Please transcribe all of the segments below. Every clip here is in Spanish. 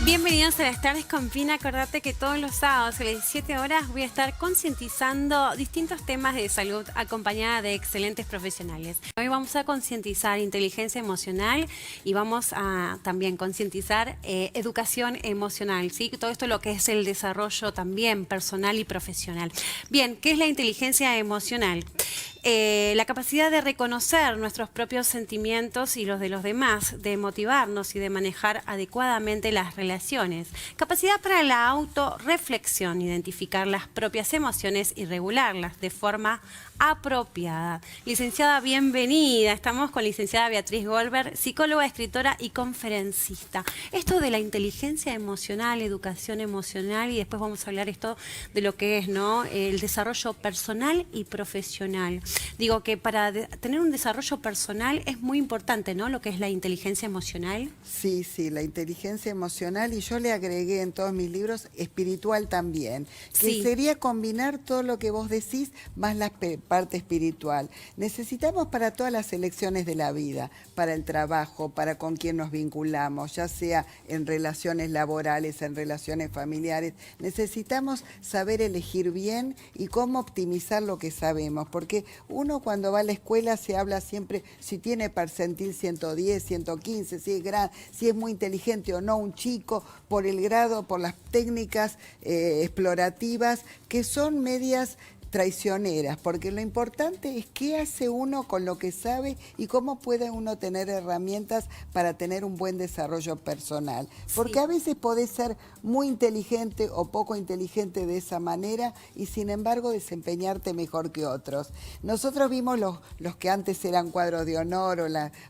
Bienvenidos a las tardes con Pina. Acordate que todos los sábados a las 17 horas voy a estar concientizando distintos temas de salud acompañada de excelentes profesionales. Hoy vamos a concientizar inteligencia emocional y vamos a también concientizar educación emocional, ¿sí? Todo esto lo que es el desarrollo también personal y profesional. Bien, ¿qué es la inteligencia emocional? La capacidad de reconocer nuestros propios sentimientos y los de los demás, de motivarnos y de manejar adecuadamente las relaciones. Capacidad para la autorreflexión, identificar las propias emociones y regularlas de forma apropiada. Licenciada, bienvenida. Estamos con licenciada Beatriz Goldberg, psicóloga, escritora y conferencista. Esto de la inteligencia emocional, educación emocional, y después vamos a hablar esto de lo que es, ¿no?, el desarrollo personal y profesional. Digo que para tener un desarrollo personal es muy importante, ¿no?, lo que es la inteligencia emocional. Sí, sí, la inteligencia emocional, y yo le agregué en todos mis libros espiritual también, que Sí. sería combinar todo lo que vos decís más la parte espiritual. Necesitamos para todas las elecciones de la vida, para el trabajo, para con quién nos vinculamos, ya sea en relaciones laborales, en relaciones familiares, necesitamos saber elegir bien y cómo optimizar lo que sabemos, porque uno cuando va a la escuela se habla siempre si tiene percentil 110, 115, si es muy inteligente o no un chico, por el grado, por las técnicas explorativas, que son medias traicioneras, porque lo importante es qué hace uno con lo que sabe y cómo puede uno tener herramientas para tener un buen desarrollo personal. Porque Sí. a veces podés ser muy inteligente o poco inteligente de esa manera y sin embargo desempeñarte mejor que otros. Nosotros vimos los que antes eran cuadros de honor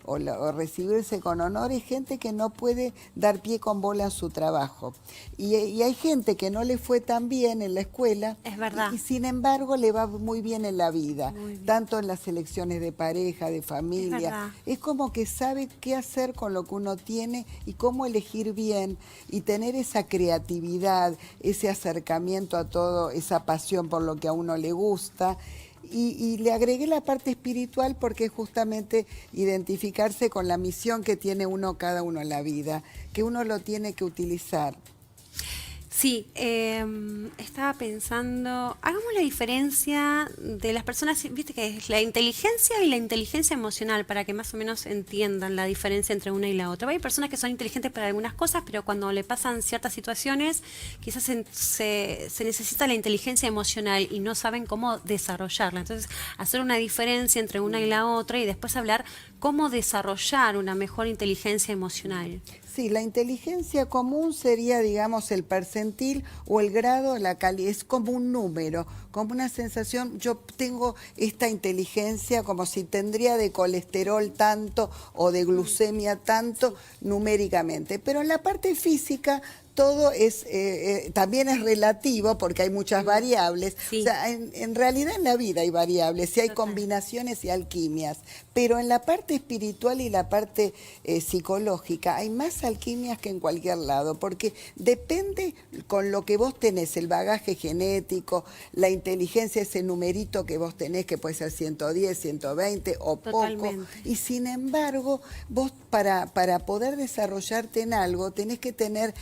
o recibirse con honor, y gente que no puede dar pie con bola en su trabajo. Y hay gente que no le fue tan bien en la escuela. Es verdad. Y sin embargo le va muy bien en la vida, Muy bien. tanto en las elecciones de pareja, de Es familia. verdad. Es como que sabe qué hacer con lo que uno tiene y cómo elegir bien y tener esa creatividad, ese acercamiento a todo, esa pasión por lo que a uno le gusta. Y le agregué la parte espiritual porque es justamente identificarse con la misión que tiene cada uno en la vida, que uno lo tiene que utilizar. Sí, estaba pensando, hagamos la diferencia de las personas, viste que es la inteligencia y la inteligencia emocional, para que más o menos entiendan la diferencia entre una y la otra. Hay personas que son inteligentes para algunas cosas, pero cuando le pasan ciertas situaciones, quizás se necesita la inteligencia emocional y no saben cómo desarrollarla. Entonces, hacer una diferencia entre una y la otra y después hablar cómo desarrollar una mejor inteligencia emocional. Sí, la inteligencia común sería, digamos, el percentil o el grado, es como un número, como una sensación. Yo tengo esta inteligencia como si tendría de colesterol tanto o de glucemia tanto numéricamente. Pero en la parte física todo también es relativo porque hay muchas variables. Sí. O sea, en realidad en la vida hay variables, y hay Total. combinaciones y alquimias, pero en la parte espiritual y la parte psicológica hay más alquimias que en cualquier lado, porque depende con lo que vos tenés, el bagaje genético, la inteligencia, ese numerito que vos tenés, que puede ser 110, 120 o Totalmente. poco, y sin embargo vos para poder desarrollarte en algo tenés que tener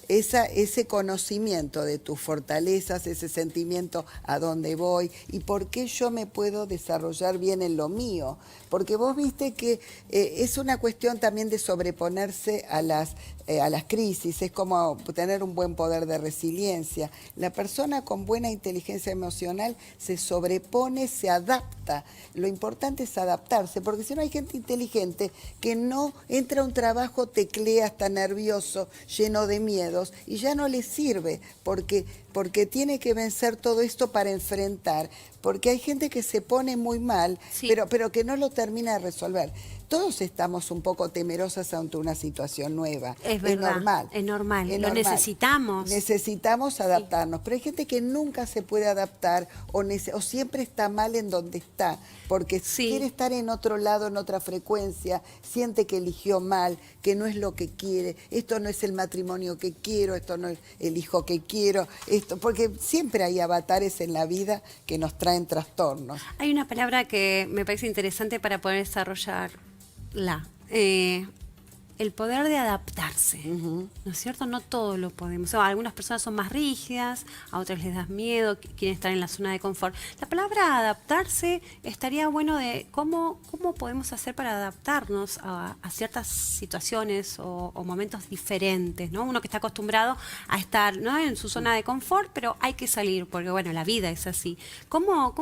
ese conocimiento de tus fortalezas, ese sentimiento a dónde voy y por qué yo me puedo desarrollar bien en lo mío. Porque vos viste que es una cuestión también de sobreponerse a las crisis, es como tener un buen poder de resiliencia. La persona con buena inteligencia emocional se sobrepone, se adapta. Lo importante es adaptarse, porque si no hay gente inteligente que no entra a un trabajo, teclea, está nervioso, lleno de miedos, y ya no le sirve, porque tiene que vencer todo esto para enfrentar. Porque hay gente que se pone muy mal, Sí. pero que no lo termina de resolver. Todos estamos un poco temerosas ante una situación nueva. Es verdad, normal. es normal. Es Lo normal. necesitamos. Necesitamos adaptarnos, pero hay gente que nunca se puede adaptar o siempre está mal en donde está, porque Sí. quiere estar en otro lado, en otra frecuencia, siente que eligió mal, que no es lo que quiere, esto no es el matrimonio que quiero, esto no es el hijo que quiero, porque siempre hay avatares en la vida que nos traen trastornos. Hay una palabra que me parece interesante para poder desarrollarla. el poder de adaptarse, ¿no es cierto? No todo lo podemos. O sea, algunas personas son más rígidas, a otras les da miedo, quieren estar en la zona de confort. La palabra adaptarse estaría bueno de cómo podemos hacer para adaptarnos a ciertas situaciones o momentos diferentes, ¿no? Uno que está acostumbrado a estar, ¿no?, en su zona de confort, pero hay que salir, porque bueno, la vida es así. ¿Cómo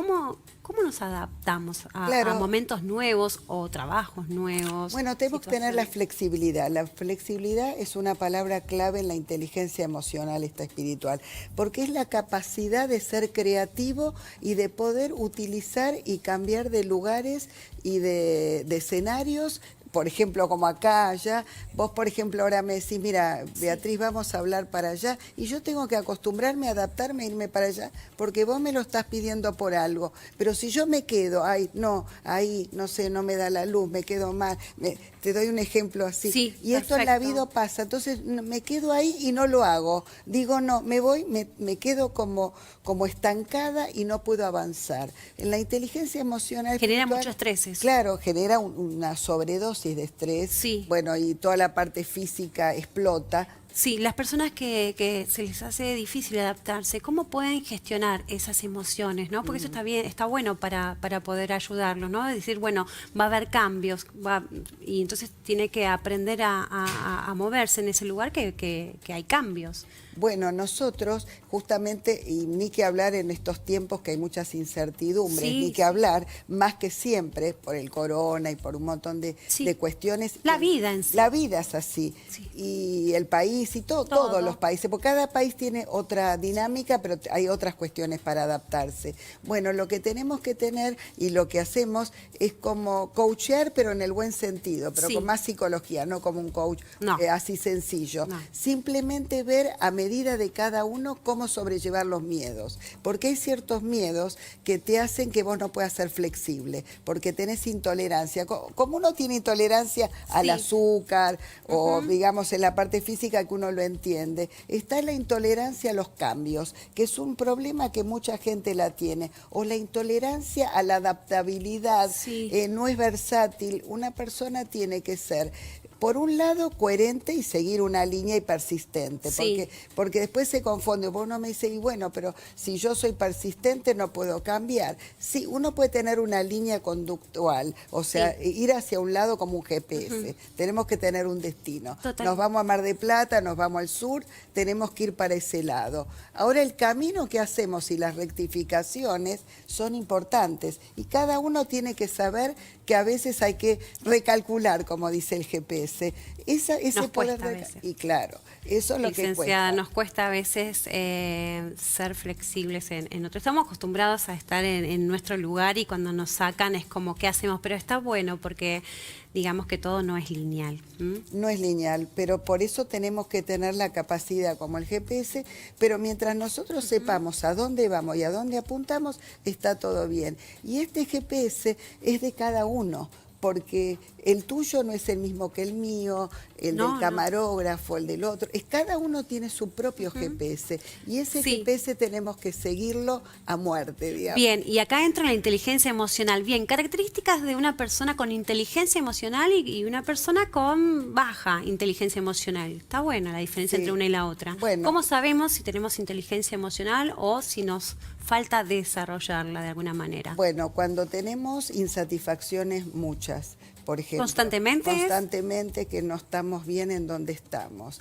nos adaptamos a Claro. momentos nuevos o trabajos nuevos? Bueno, tenemos que tener la situaciones? flexibilidad. La flexibilidad es una palabra clave en la inteligencia emocional, esta espiritual, porque es la capacidad de ser creativo y de poder utilizar y cambiar de lugares y de escenarios. Por ejemplo, como acá, allá, vos por ejemplo ahora me decís, mira, Beatriz, vamos a hablar para allá, y yo tengo que acostumbrarme, adaptarme, irme para allá, porque vos me lo estás pidiendo por algo. Pero si yo me quedo, ahí no sé, no me da la luz, me quedo mal, te doy un ejemplo así. Sí, Y esto en la perfecto. vida pasa, entonces me quedo ahí y no lo hago. Digo, no, me voy, me quedo como estancada y no puedo avanzar. En la inteligencia emocional Genera espiritual, mucho estrés eso. claro, genera una sobredosis de estrés, Sí. bueno, y toda la parte física explota. Sí, las personas que se les hace difícil adaptarse, ¿cómo pueden gestionar esas emociones, no? Porque eso está bien, está bueno para poder ayudarlos, ¿no? Es decir, bueno, va a haber cambios, y entonces tiene que aprender a moverse en ese lugar que hay cambios. Bueno, nosotros justamente, y ni que hablar en estos tiempos que hay muchas incertidumbres, Sí, ni que sí. hablar, más que siempre, por el corona y por un montón de Sí. cuestiones. La vida en sí. La vida es así. Sí. Y el país y Todo. todos los países, porque cada país tiene otra dinámica, pero hay otras cuestiones para adaptarse. Bueno, lo que tenemos que tener y lo que hacemos es como coachear, pero en el buen sentido, pero Sí. con más psicología, no como un coach No. así sencillo. No. Simplemente ver a medida de cada uno cómo sobrellevar los miedos, porque hay ciertos miedos que te hacen que vos no puedas ser flexible, porque tenés intolerancia. Como uno tiene intolerancia al Sí. azúcar o digamos en la parte física que uno lo entiende, está la intolerancia a los cambios, que es un problema que mucha gente la tiene, o la intolerancia a la adaptabilidad. Sí. No es versátil. Una persona tiene que ser, por un lado, coherente y seguir una línea y persistente, Sí. porque después se confunde. Uno me dice, y bueno, pero si yo soy persistente no puedo cambiar. Sí, uno puede tener una línea conductual, o sea, ir hacia un lado como un GPS. Tenemos que tener un destino. Total. Nos vamos a Mar de Plata, nos vamos al sur, tenemos que ir para ese lado. Ahora, el camino que hacemos y las rectificaciones son importantes, y cada uno tiene que saber que a veces hay que recalcular, como dice el GPS. Ese Nos poder cuesta a veces. y claro, eso es lo que Licenciada, cuesta. nos cuesta a veces ser flexibles en otro. Estamos acostumbrados a estar en nuestro lugar y cuando nos sacan es como, ¿qué hacemos? Pero está bueno porque digamos que todo no es lineal. No es lineal, pero por eso tenemos que tener la capacidad como el GPS, pero mientras nosotros sepamos a dónde vamos y a dónde apuntamos, está todo bien. Y este GPS es de cada uno, porque el tuyo no es el mismo que el mío, el No, del no. camarógrafo, el del otro. Cada uno tiene su propio GPS, y ese Sí. GPS tenemos que seguirlo a muerte, digamos. Bien, y acá entra la inteligencia emocional. Bien, características de una persona con inteligencia emocional y una persona con baja inteligencia emocional. Está buena la diferencia Sí. entre una y la otra. Bueno. ¿Cómo sabemos si tenemos inteligencia emocional o si nos falta desarrollarla de alguna manera? Bueno, cuando tenemos insatisfacciones muchas, por ejemplo. ¿Constantemente es? Constantemente, que no estamos bien en donde estamos.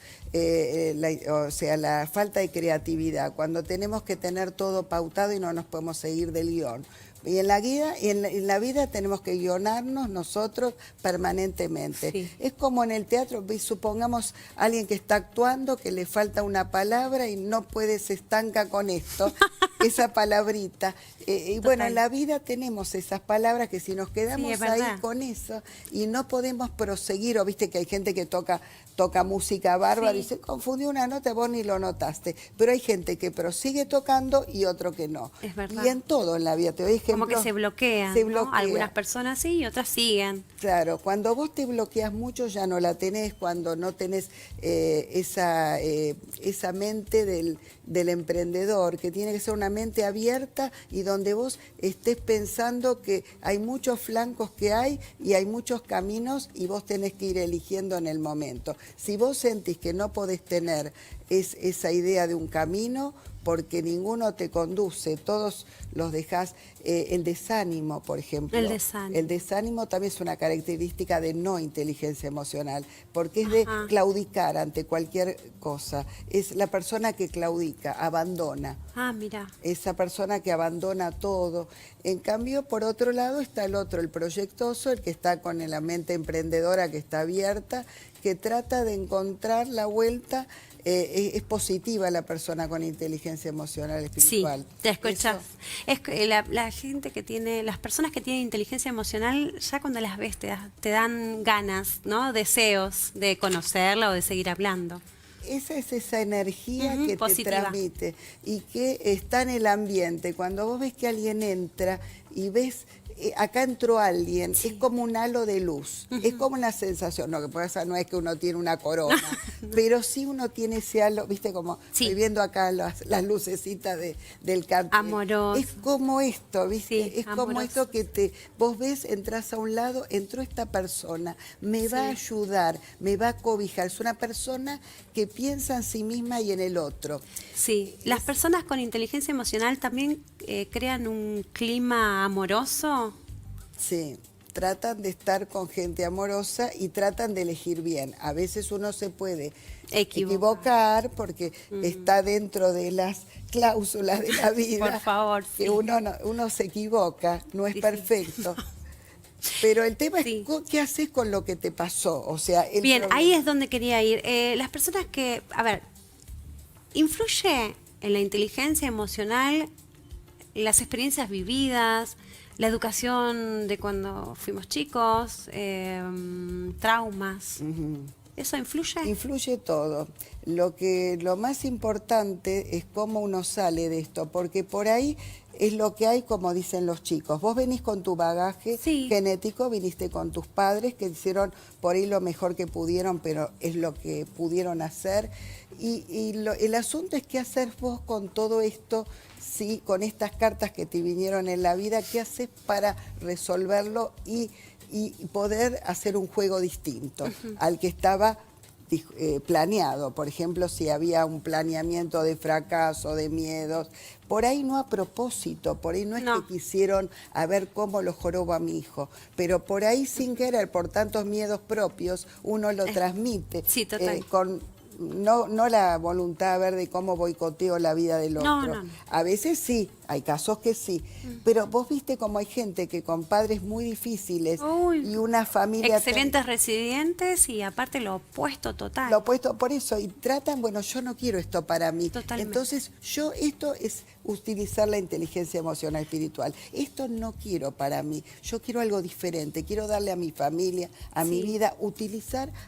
O sea, la falta de creatividad, cuando tenemos que tener todo pautado y no nos podemos seguir del guión. Y en la guía, en la vida tenemos que guionarnos nosotros permanentemente. Sí. Es como en el teatro, supongamos alguien que está actuando, que le falta una palabra y no puede, se estanca con esto, esa palabrita. Y bueno, en la vida tenemos esas palabras que si nos quedamos es ahí verdad. con eso y no podemos proseguir, o viste que hay gente que toca música bárbara Sí. y se confundió una nota, vos ni lo notaste, pero hay gente que prosigue tocando y otro que no. Es verdad. Y en todo en la vida, te doy ejemplos. Como que se bloquean, Se ¿no? bloquea. Algunas personas sí y otras siguen. Claro, cuando vos te bloqueas mucho ya no la tenés, cuando no tenés esa mente del emprendedor, que tiene que ser una mente abierta y donde vos estés pensando que hay muchos flancos que hay y hay muchos muchos caminos y vos tenés que ir eligiendo en el momento. Si vos sentís que no podés tener esa idea de un camino, porque ninguno te conduce, todos los dejás, el desánimo, por ejemplo. El desánimo. El desánimo también es una característica de no inteligencia emocional, porque es de claudicar ante cualquier cosa. Es la persona que claudica, abandona. Ah, mira. Esa persona que abandona todo. En cambio, por otro lado está el otro, el proyectoso, el que está con la mente emprendedora, que está abierta, que trata de encontrar la vuelta. Es positiva la persona con inteligencia emocional espiritual. Sí, te escuchas. Es que la gente que tiene, las personas que tienen inteligencia emocional, ya cuando las ves te dan ganas, ¿no? Deseos de conocerla o de seguir hablando. Esa es esa energía que positiva. te transmite y que está en el ambiente. Cuando vos ves que alguien entra y ves, acá entró alguien, es como un halo de luz, es como una sensación, no, que pasa no es que uno tiene una corona, pero sí uno tiene ese halo, viste como estoy viendo acá las lucecitas del cartel. Amoroso. Es como esto, viste, Sí, es como amoroso. esto que vos ves, entras a un lado, entró esta persona, me va a ayudar, me va a cobijar, es una persona que piensa en sí misma y en el otro. Sí, las personas con inteligencia emocional también crean un clima amoroso. Sí, tratan de estar con gente amorosa y tratan de elegir bien. A veces uno se puede equivocar porque está dentro de las cláusulas de la vida. Por favor, que uno se equivoca, no es perfecto. Pero el tema es qué haces con lo que te pasó. O sea, Bien, ahí es donde quería ir. Las personas que, a ver, ¿influye en la inteligencia emocional las experiencias vividas, la educación de cuando fuimos chicos, traumas? ¿Eso influye? Influye todo. Lo más importante es cómo uno sale de esto, porque por ahí es lo que hay, como dicen los chicos. Vos venís con tu bagaje genético, viniste con tus padres que hicieron por ahí lo mejor que pudieron, pero es lo que pudieron hacer. El asunto es qué hacer vos con todo esto, sí, con estas cartas que te vinieron en la vida, qué haces para resolverlo y poder hacer un juego distinto al que estaba planeado. Por ejemplo, si había un planeamiento de fracaso, de miedos, por ahí no a propósito, por ahí no es que quisieron a ver cómo lo jorobo a mi hijo, pero por ahí sin querer, por tantos miedos propios, uno lo transmite no la voluntad a ver de cómo boicoteo la vida del otro. A veces sí, hay casos que sí, pero vos viste cómo hay gente que con padres muy difíciles y una familia... Excelentes residentes y aparte lo opuesto total. Lo opuesto, por eso, y tratan, bueno, yo no quiero esto para mí. Totalmente. Entonces, esto es utilizar la inteligencia emocional espiritual. Esto no quiero para mí, yo quiero algo diferente, quiero darle a mi familia, a mi vida,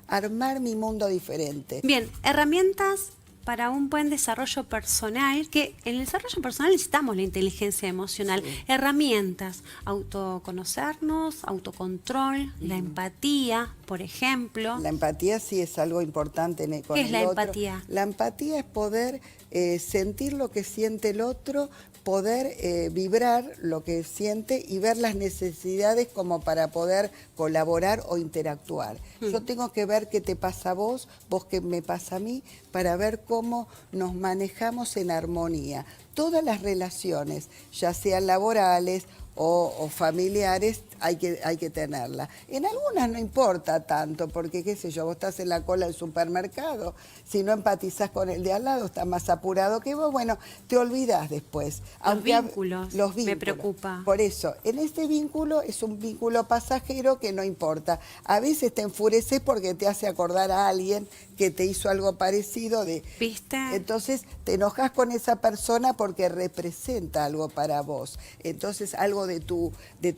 armar mi mundo diferente. Bien, herramientas para un buen desarrollo personal, que en el desarrollo personal necesitamos la inteligencia emocional, herramientas, autoconocernos, autocontrol, la empatía, por ejemplo. La empatía sí es algo importante con el otro. ¿Qué es la empatía? La empatía es poder sentir lo que siente el otro, poder vibrar lo que siente y ver las necesidades como para poder colaborar o interactuar. Yo tengo que ver qué te pasa a vos qué me pasa a mí, para ver cómo nos manejamos en armonía. Todas las relaciones, ya sean laborales o familiares, hay que tenerla. En algunas no importa tanto, porque qué sé yo, vos estás en la cola del supermercado, si no empatizás con el de al lado, está más apurado que vos, bueno, te olvidás después. Los vínculos me preocupa. Por eso, en este vínculo es un vínculo pasajero que no importa. A veces te enfureces porque te hace acordar a alguien que te hizo algo parecido. ¿Viste? Entonces te enojas con esa persona porque representa algo para vos. Entonces algo de tu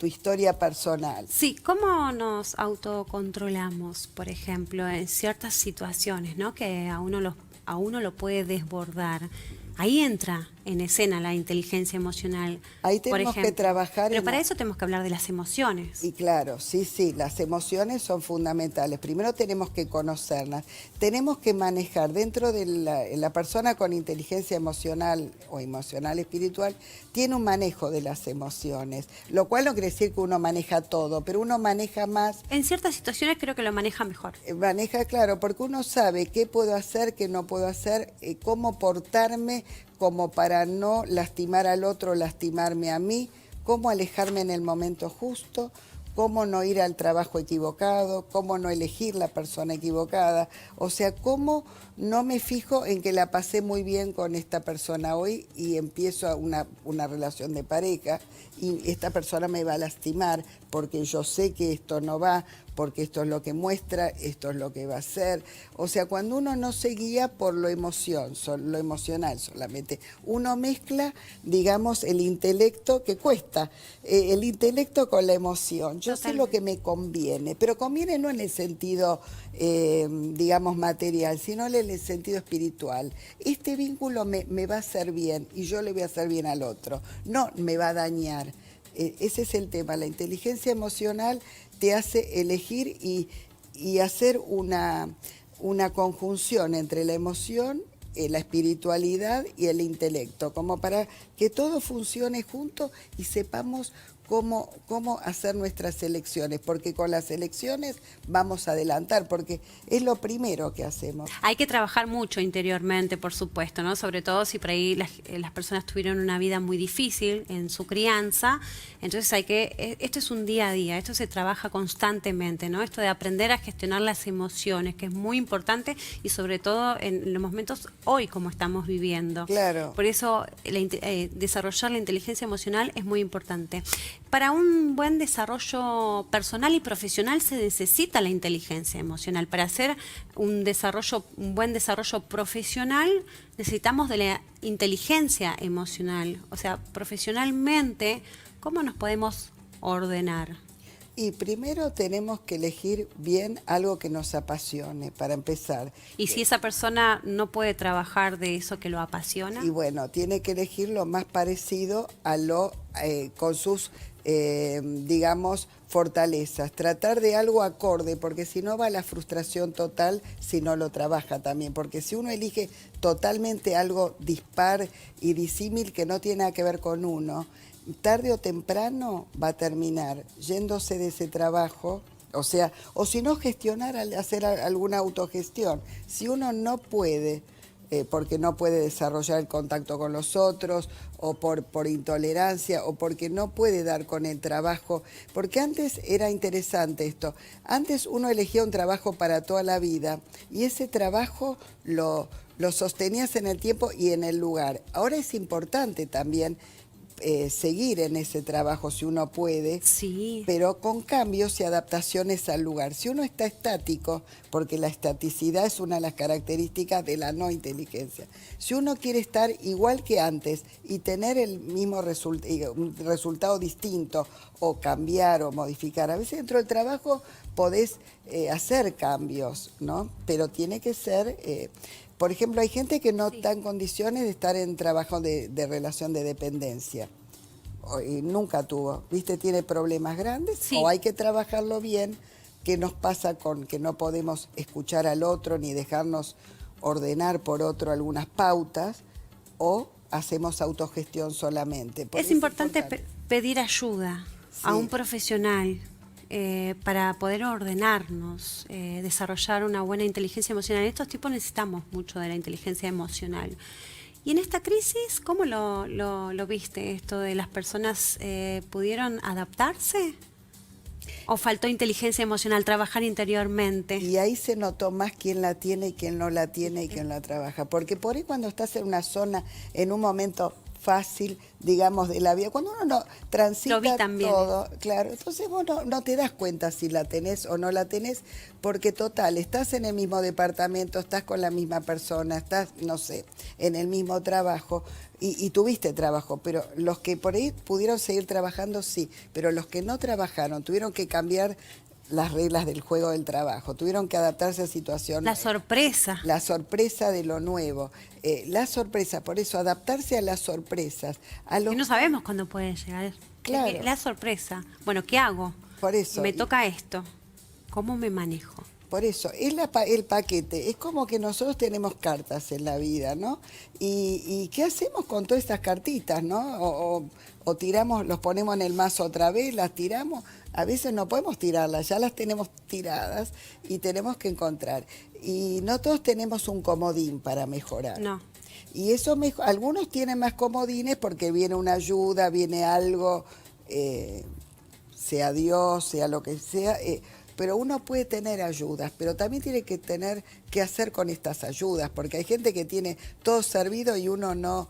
historia personal. Sí, ¿cómo nos autocontrolamos, por ejemplo, en ciertas situaciones, ¿no? Que a uno lo puede desbordar? Ahí entra en escena la inteligencia emocional. Ahí por tenemos que ejemplo. trabajar Pero en para eso tenemos que hablar de las emociones. Y claro, sí, las emociones son fundamentales. Primero tenemos que conocerlas, tenemos que manejar dentro de la persona con inteligencia emocional o emocional espiritual, tiene un manejo de las emociones, lo cual no quiere decir que uno maneja todo, pero uno maneja más. En ciertas situaciones creo que lo maneja mejor. Maneja, claro, porque uno sabe qué puedo hacer, qué no puedo hacer, cómo portarme como para no lastimar al otro, lastimarme a mí, cómo alejarme en el momento justo, cómo no ir al trabajo equivocado, cómo no elegir la persona equivocada, o sea, cómo no me fijo en que la pasé muy bien con esta persona hoy y empiezo una relación de pareja y esta persona me va a lastimar porque yo sé que esto no va, porque esto es lo que muestra, esto es lo que va a ser. O sea, cuando uno no se guía por lo emocional solamente, uno mezcla, digamos, el intelecto, que cuesta, el intelecto con la emoción. Yo sé lo que me conviene, pero conviene no en el sentido, digamos, material, sino en el sentido espiritual. Este vínculo me va a hacer bien y yo le voy a hacer bien al otro, no me va a dañar. Ese es el tema, la inteligencia emocional te hace elegir y hacer una conjunción entre la emoción, la espiritualidad y el intelecto, como para que todo funcione junto y sepamos cómo hacer nuestras elecciones, porque con las elecciones vamos a adelantar, porque es lo primero que hacemos. Hay que trabajar mucho interiormente, por supuesto, ¿no? Sobre todo si por ahí las personas tuvieron una vida muy difícil en su crianza, entonces esto es un día a día, esto se trabaja constantemente, ¿no? Esto de aprender a gestionar las emociones, que es muy importante y sobre todo en los momentos hoy como estamos viviendo. Claro. Por eso desarrollar la inteligencia emocional es muy importante. Para un buen desarrollo personal y profesional se necesita la inteligencia emocional. Para hacer un buen desarrollo profesional necesitamos de la inteligencia emocional. O sea, profesionalmente, ¿cómo nos podemos ordenar? Y primero tenemos que elegir bien algo que nos apasione, para empezar. Y si esa persona no puede trabajar de eso que lo apasiona. Y bueno, tiene que elegir lo más parecido a con sus, digamos, fortalezas. Tratar de algo acorde, porque si no va a la frustración total si no lo trabaja también. Porque si uno elige totalmente algo dispar y disímil que no tiene nada que ver con uno, tarde o temprano va a terminar yéndose de ese trabajo, o sea, o si no gestionar, hacer alguna autogestión. Si uno no puede, porque no puede desarrollar el contacto con los otros, o por intolerancia, o porque no puede dar con el trabajo, porque antes era interesante esto, antes uno elegía un trabajo para toda la vida, y ese trabajo lo sostenías en el tiempo y en el lugar. Ahora es importante también seguir en ese trabajo si uno puede, sí, pero con cambios y adaptaciones al lugar. Si uno está estático, porque la estaticidad es una de las características de la no inteligencia, si uno quiere estar igual que antes y tener el mismo un resultado distinto, o cambiar o modificar, a veces dentro del trabajo podés hacer cambios, ¿no? Pero tiene que ser... por ejemplo, hay gente que no está en condiciones de estar en trabajo de relación de dependencia. Y nunca tuvo, ¿viste? Tiene problemas grandes, sí. O hay que trabajarlo bien. ¿Qué nos pasa con que no podemos escuchar al otro ni dejarnos ordenar por otro algunas pautas? O hacemos autogestión solamente. Es importante pedir ayuda a un profesional. Para poder ordenarnos, desarrollar una buena inteligencia emocional. En estos tipos necesitamos mucho de la inteligencia emocional. Y en esta crisis, ¿cómo lo viste esto de las personas pudieron adaptarse? ¿O faltó inteligencia emocional, trabajar interiormente? Y ahí se notó más quién la tiene y quién no la tiene y quién la trabaja. Porque por ahí cuando estás en una zona, en un momento fácil, digamos, de la vida, cuando uno no transita todo, claro, entonces vos no te das cuenta si la tenés o no la tenés, porque total, estás en el mismo departamento, estás con la misma persona, estás, no sé, en el mismo trabajo, y tuviste trabajo, pero los que por ahí pudieron seguir trabajando, sí, pero los que no trabajaron, tuvieron que cambiar las reglas del juego del trabajo, tuvieron que adaptarse a situaciones. La sorpresa. La sorpresa de lo nuevo. La sorpresa, por eso, adaptarse a las sorpresas. Y no sabemos cuándo puede llegar. Claro. La sorpresa. Bueno, ¿qué hago? Por eso. Me toca esto. ¿Cómo me manejo? Por eso, es el paquete. Es como que nosotros tenemos cartas en la vida, ¿no? ¿Y qué hacemos con todas estas cartitas, no? O tiramos, los ponemos en el mazo otra vez, las tiramos. A veces no podemos tirarlas, ya las tenemos tiradas y tenemos que encontrar. Y no todos tenemos un comodín para mejorar. No. Y eso, algunos tienen más comodines porque viene una ayuda, viene algo, sea Dios, sea lo que sea, pero uno puede tener ayudas, pero también tiene que tener qué hacer con estas ayudas, porque hay gente que tiene todo servido y uno no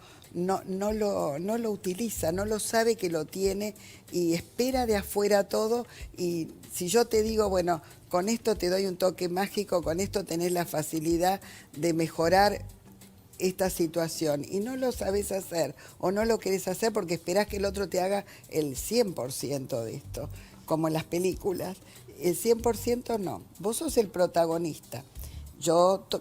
lo utiliza, no lo sabe que lo tiene y espera de afuera todo. Y si yo te digo, bueno, con esto te doy un toque mágico, con esto tenés la facilidad de mejorar esta situación y no lo sabes hacer o no lo querés hacer porque esperás que el otro te haga el 100% de esto, como en las películas. El 100% no, vos sos el protagonista.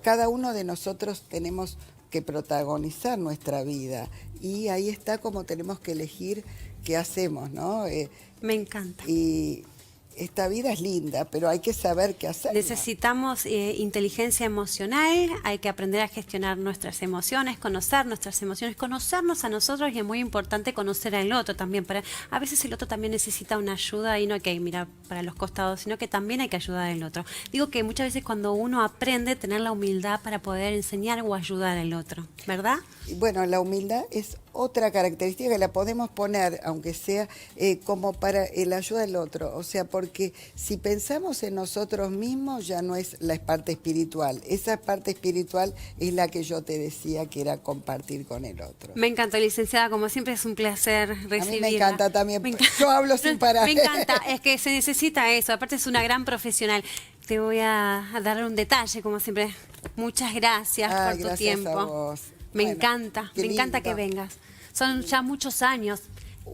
Cada uno de nosotros tenemos que protagonizar nuestra vida y ahí está como tenemos que elegir qué hacemos, ¿no? Me encanta. Y esta vida es linda, pero hay que saber qué hacer. Necesitamos inteligencia emocional, hay que aprender a gestionar nuestras emociones, conocer nuestras emociones, conocernos a nosotros y es muy importante conocer al otro también. A veces el otro también necesita una ayuda y no hay que mirar para los costados, sino que también hay que ayudar al otro. Digo que muchas veces cuando uno aprende, tener la humildad para poder enseñar o ayudar al otro, ¿verdad? Y bueno, la humildad es otra característica que la podemos poner, aunque sea como para la ayuda del otro. O sea, porque si pensamos en nosotros mismos ya no es la parte espiritual. Esa parte espiritual es la que yo te decía que era compartir con el otro. Me encanta, licenciada. Como siempre es un placer recibirla. A mí me encanta también. Yo hablo sin parar. Me encanta. Es que se necesita eso. Aparte es una gran profesional. Te voy a dar un detalle, como siempre. Muchas gracias por tu gracias tiempo. A vos. Me Bueno, encanta que vengas. Son ya muchos años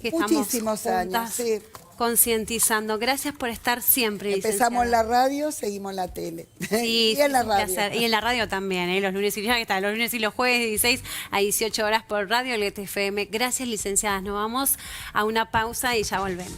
que muchísimos estamos juntas, años, sí. Concientizando. Gracias por estar siempre, Empezamos en la radio, seguimos en la tele. Sí, y en la radio. Y en la radio también, los lunes y los jueves de 16 a 18 horas por Radio LTFM. Gracias, licenciadas. Nos vamos a una pausa y ya volvemos.